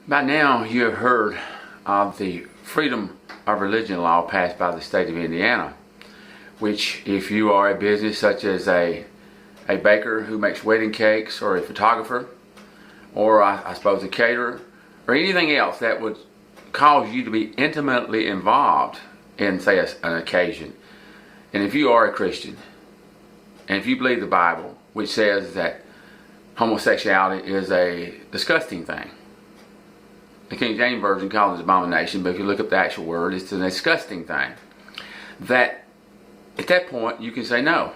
By now you have heard of the freedom of religion law passed by the state of Indiana, which if you are a business such as a baker who makes wedding cakes, or a photographer, or I suppose a caterer, or anything else that would cause you to be intimately involved in, say, an occasion, and if you are a Christian, and if you believe the Bible, which says that homosexuality is a disgusting thing. The King James Version calls it abomination, but if you look up the actual word, it's a disgusting thing. That at that point you can say no.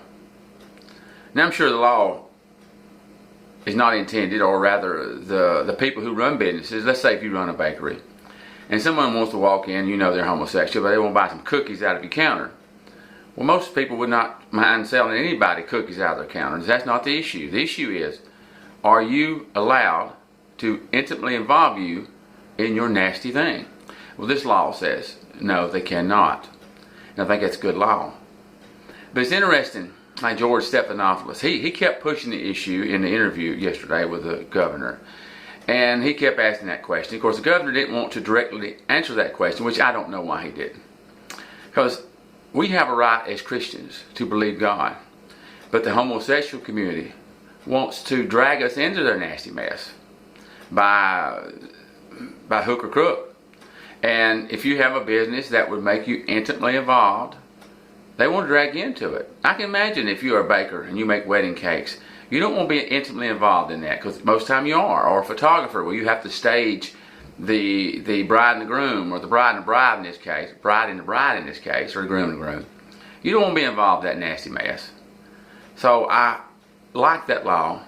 Now I'm sure the law is not intended, or rather the people who run businesses, let's say if you run a bakery, and someone wants to walk in, you know they're homosexual, but they want to buy some cookies out of your counter. Well, most people would not mind selling anybody cookies out of their counters. That's not the issue. The issue is, are you allowed to intimately involve you in your nasty thing? Well, this law says no, they cannot. And I think that's good law. But it's interesting, like George Stephanopoulos, he kept pushing the issue in the interview yesterday with the governor. And he kept asking that question. Of course, the governor didn't want to directly answer that question, which I don't know why he didn't. Because we have a right as Christians to believe God. But the homosexual community wants to drag us into their nasty mess by hook or crook. And if you have a business that would make you intimately involved, they want to drag you into it. I can imagine if you're a baker and you make wedding cakes, you don't want to be intimately involved in that, because most of the time you are. Or a photographer, where you have to stage the bride and the groom, or the bride and the bride in this case, bride and the bride in this case, or the groom and the groom. You don't want to be involved in that nasty mess. So I like that law,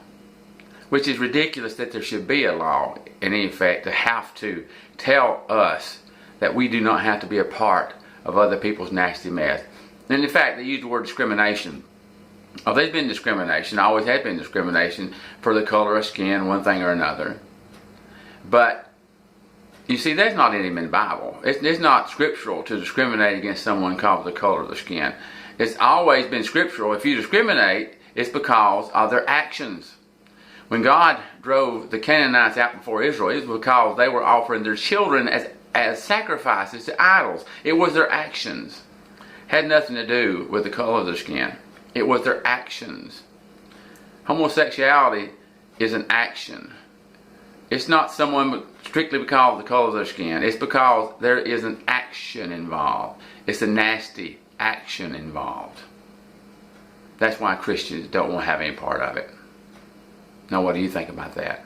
which is ridiculous that there should be a law, in effect, to have to tell us that we do not have to be a part of other people's nasty mess. And in fact, they use the word discrimination. Oh, there's been discrimination, always has been discrimination for the color of skin, one thing or another. But you see, that's not in the Bible. It's not scriptural to discriminate against someone because of the color of the skin. It's always been scriptural. If you discriminate, it's because of their actions. When God drove the Canaanites out before Israel, it was because they were offering their children as sacrifices to idols. It was their actions. Had nothing to do with the color of their skin. It was their actions. Homosexuality is an action. It's not someone strictly because of the color of their skin. It's because there is an action involved. It's a nasty action involved. That's why Christians don't want to have any part of it. Now, what do you think about that?